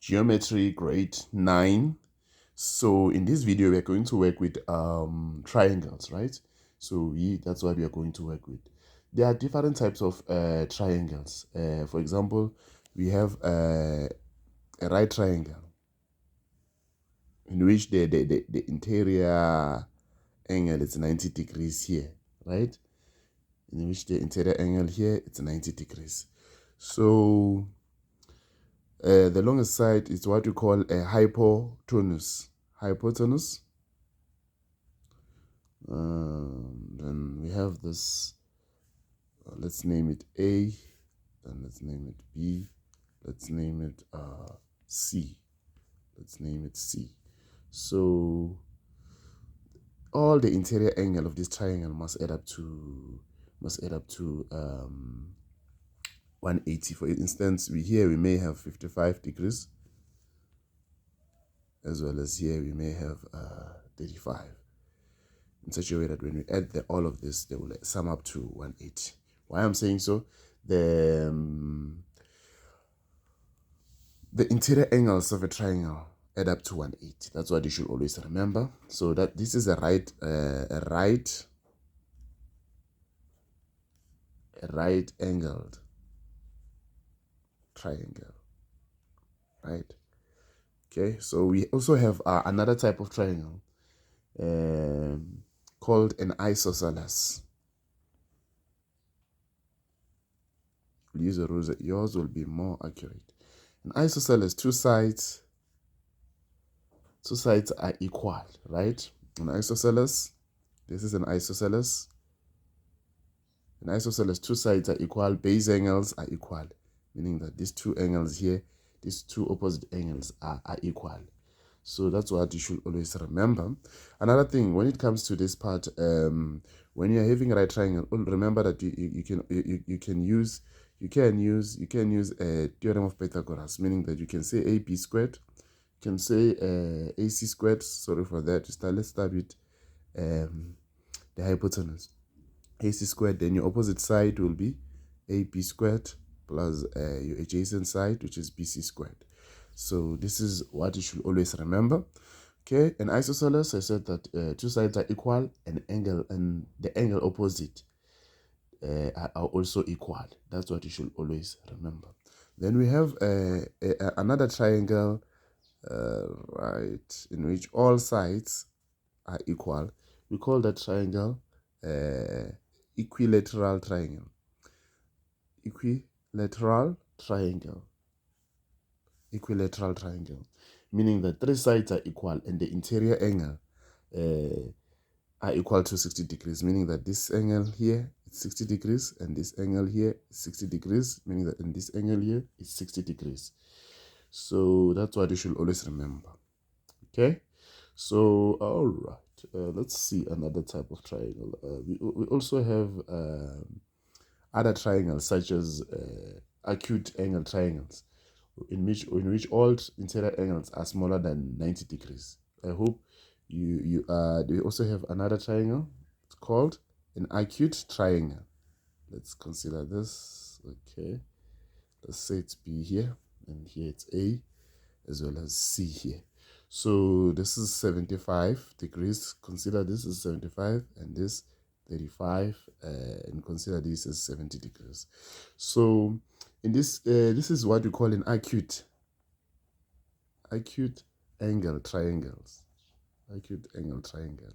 Geometry grade 9. So in this video, we're going to work with triangles, right? So that's what we are going to work with. There are different types of triangles. For example, we have a right triangle in which the interior angle is 90 degrees here, right? In which the interior angle here it's 90 degrees. So the longest side is what we call a hypotenuse. Hypotenuse. Then we have this. Let's name it A. Then let's name it B. Let's name it C. Let's name it C. So all the interior angle of this triangle must add up to 180. For instance, we may have 55 degrees, as well as here we may have 35, in such a way that when we add all of this, they will sum up to 180. Why I'm saying so? The interior angles of a triangle add up to 180. That's what you should always remember. So that this is a right angled triangle, right? Okay, so we also have another type of triangle called an isosceles. We'll use a rule. Yours will be more accurate. An isosceles, two sides are equal, right? An isosceles, this is an isosceles. An isosceles, two sides are equal, base angles are equal, meaning that these two angles here, these two opposite angles are equal. So that's what you should always remember. Another thing, when it comes to this part, when you're having a right triangle, remember that you can use a theorem of Pythagoras, meaning that you can say AB squared, you can say AC squared. Sorry for that. Let's start with the hypotenuse. AC squared, then your opposite side will be AB squared plus your adjacent side, which is BC squared. So this is what you should always remember. Okay, an isosceles, I said that two sides are equal, and the angle opposite are also equal. That's what you should always remember. Then we have another triangle, right, in which all sides are equal. We call that triangle equilateral triangle. Equilateral triangle, meaning that three sides are equal and the interior angle are equal to 60 degrees, meaning that this angle here is 60 degrees and this angle here is 60 degrees, meaning that in this angle here is 60 degrees. So that's what you should always remember. Okay, so all right, let's see another type of triangle. We also have other triangles, such as acute angle triangles, in which all interior angles are smaller than 90 degrees. I hope you we also have another triangle. It's called an acute triangle. Let's consider this. Okay, let's say it's B here, and here it's A, as well as C here. So this is 75 degrees. Consider this is 75 and this 35, and consider this as 70 degrees. So in this is what we call an acute angle triangles. Acute angle triangle.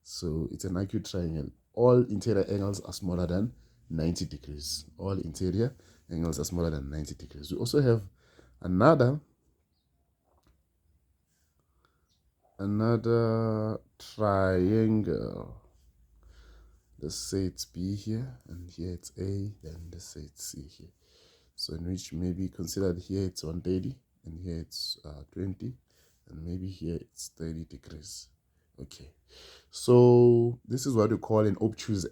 So it's an acute triangle. All interior angles are smaller than 90 degrees. All interior angles are smaller than 90 degrees. We also have another triangle. Let's say it's B here, and here it's A, then let's say it's C here. So in which maybe consider here it's 130, and here it's 20, and maybe here it's 30 degrees. Okay, so this is what we call an obtuse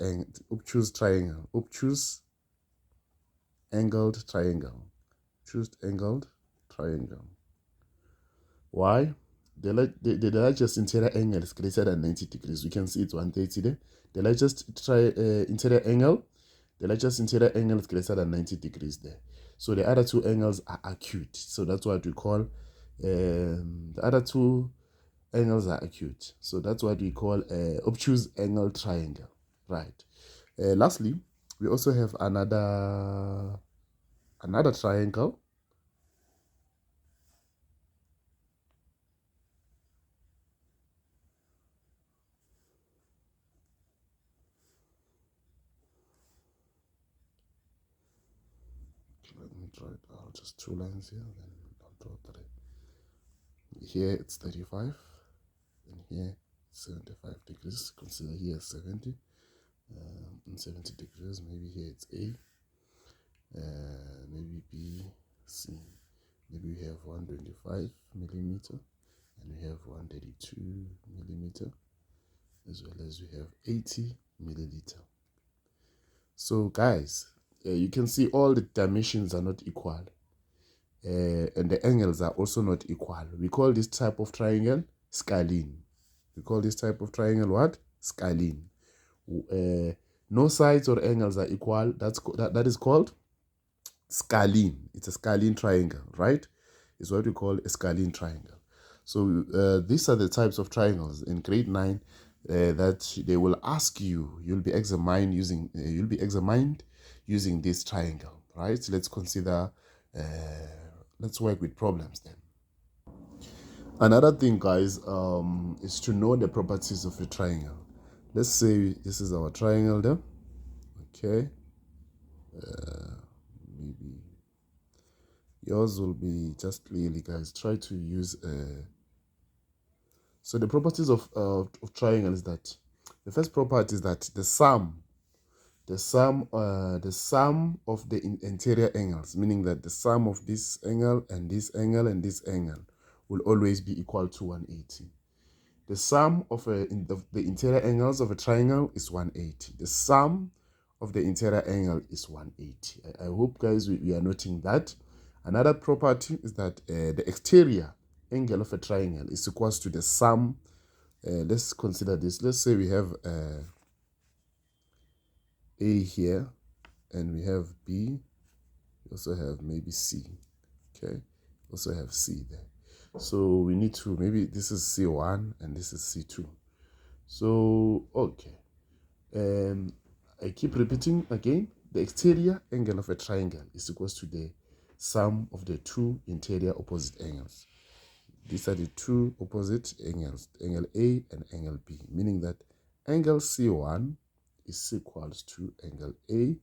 triangle. Obtuse angled triangle. Obtuse angled triangle. Why? The largest interior angle is greater than 90 degrees. We can see it's 130 there. The largest interior angle is greater than 90 degrees there. So the other two angles are acute. So that's what we call, the other two angles are acute. So that's what we call obtuse angle triangle, right? Lastly, we also have another triangle. Let me draw it out. Just two lines here, then I'll draw three. Here it's 35, and here 75 degrees. Consider here 70, and 70 degrees. Maybe here it's A, maybe B, C. Maybe we have 125 millimeter, and we have 132 millimeter, as well as we have 80 milliliter. So guys, you can see all the dimensions are not equal, and the angles are also not equal. We call this type of triangle scalene. We call this type of triangle what? Scalene. No sides or angles are equal. That is called scalene. It's a scalene triangle, right? It's what we call a scalene triangle. So these are the types of triangles in grade 9 that they will ask you. You'll be examined using this triangle, right? So let's consider. Let's work with problems then. Another thing, guys, is to know the properties of a triangle. Let's say this is our triangle there. Okay. Maybe yours will be just clearly, guys. Try to use so the properties of triangle is that the first property is that the sum of the interior angles, meaning that the sum of this angle and this angle and this angle will always be equal to 180. The sum of the interior angles of a triangle is 180. The sum of the interior angle is 180. I hope, guys, we are noting that. Another property is that the exterior angle of a triangle is equals to the sum. Let's consider this. Let's say we have A here, and we have B. We also have maybe C. Okay, also have C there. So we need to, maybe this is C1 and this is C2. So, okay. I keep repeating again, the exterior angle of a triangle is equals to the sum of the two interior opposite angles. These are the two opposite angles, angle A and angle B, meaning that angle C1 is equals to angle A.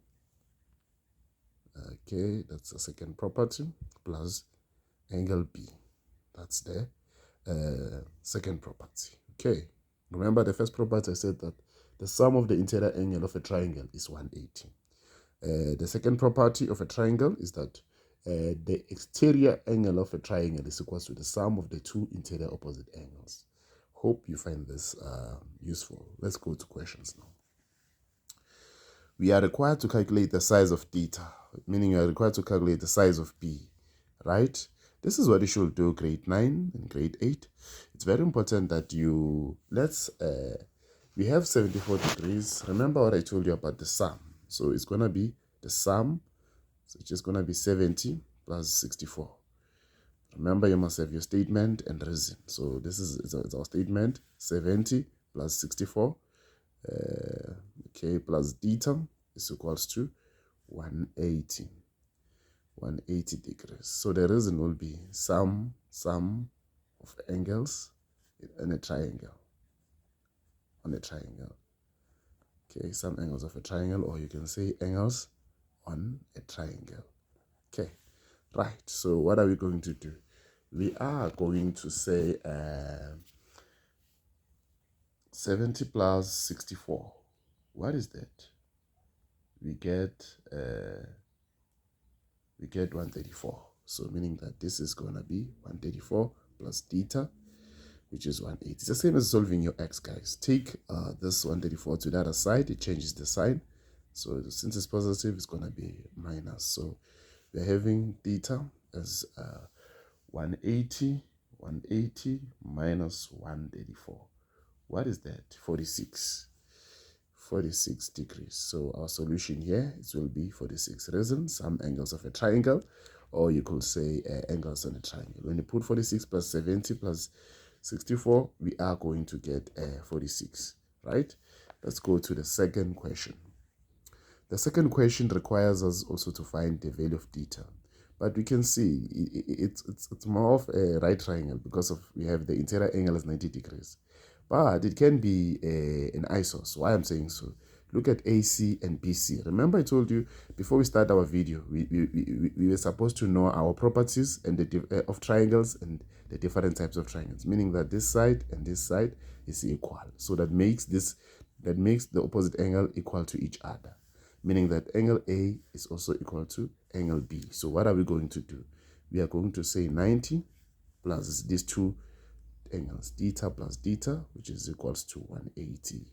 Okay, that's the second property, plus angle B. That's the second property. Okay, remember the first property I said that the sum of the interior angle of a triangle is 180. The second property of a triangle is that the exterior angle of a triangle is equal to the sum of the two interior opposite angles. Hope you find this useful. Let's go to questions now. We are required to calculate the size of theta, meaning you are required to calculate the size of B, right? This is what you should do grade 9 and grade 8. It's very important that we have 74 degrees. Remember what I told you about the sum. So it's going to be the sum, so it's just going to be 70 plus 64. Remember, you must have your statement and reason. So this is our statement, 70 plus 64. Okay, plus theta is equals to 180 degrees. So the reason will be sum of angles in a triangle, on a triangle. Okay, some angles of a triangle, or you can say angles on a triangle. Okay, right. So what are we going to do? We are going to say 70 plus 64. What is that? We get 134. So meaning that this is going to be 134 plus theta, which is 180. It's the same as solving your x, guys. Take this 134 to the other side. It changes the sign. So since it's positive, it's going to be minus. So we're having theta as 180 minus 134. What is that? 46. 46 degrees. So our solution here, it will be 46 reason, some angles of a triangle, or you could say angles on a triangle. When you put 46 plus 70 plus 64, we are going to get 46, right? Let's go to the second question. The second question requires us also to find the value of theta. But we can see it's more of a right triangle because of we have the interior angle is 90 degrees. But it can be an isos. Why I'm saying so? Look at AC and BC. Remember I told you before we start our video, we were supposed to know our properties and the of triangles and the different types of triangles, meaning that this side and this side is equal. So that makes the opposite angle equal to each other, meaning that angle A is also equal to angle B. So what are we going to do? We are going to say 90 plus these two angles, theta plus theta, which is equals to 180.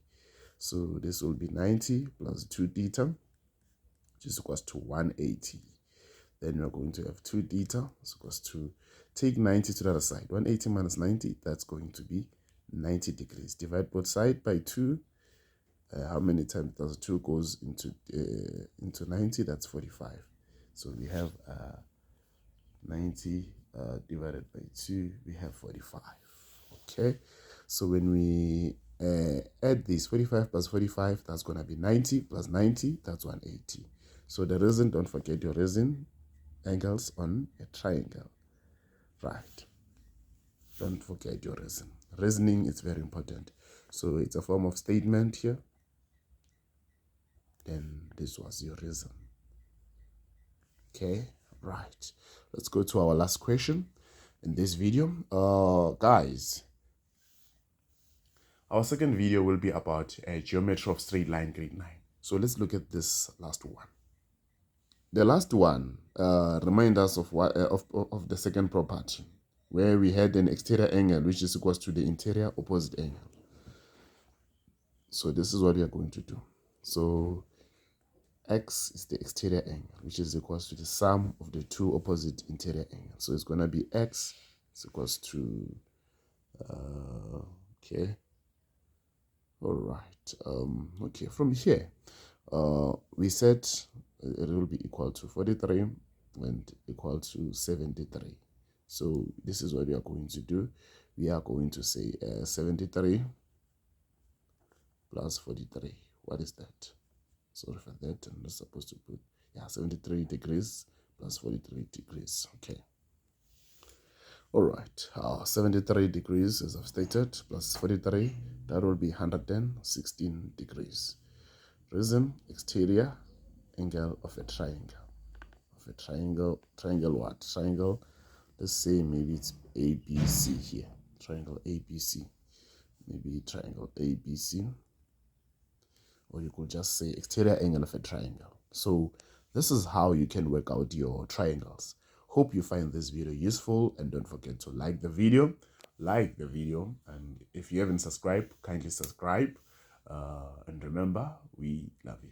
So this will be 90 plus 2 theta, which is equals to 180. Then we're going to have 2 theta is equals to, take 90 to the other side. 180 minus 90, that's going to be 90 degrees. Divide both sides by 2. How many times does 2 goes into 90? That's 45. So we have 90 divided by 2, we have 45. Okay, so when we add this 45 plus 45, that's going to be 90 plus 90, that's 180. So the reason, don't forget your reason, angles on a triangle, right? Don't forget your reason. Reasoning is very important. So it's a form of statement here. Then this was your reason. Okay, right. Let's go to our last question in this video. Guys, our second video will be about geometry of straight line grade 9. So let's look at this last one. The last one reminds us of what of the second property, where we had an exterior angle which is equals to the interior opposite angle. So this is what we are going to do. So x is the exterior angle, which is equals to the sum of the two opposite interior angles. So it's going to be x is equals to okay, all right, okay, from here we said it will be equal to 43 and equal to 73. So this is what we are going to do. We are going to say 73 plus 43. What is that? Sorry for that. I'm not supposed to put, yeah, 73 degrees plus 43 degrees. Okay. All right. 73 degrees, as I've stated, plus 43, that will be 116 degrees. Reason, exterior angle of a triangle. Of a triangle, what? Triangle, let's say maybe it's ABC here. Triangle ABC. Maybe triangle ABC. Or you could just say exterior angle of a triangle. So this is how you can work out your triangles. Hope you find this video useful, and don't forget to like the video. And if you haven't subscribed, kindly subscribe. And remember, we love you.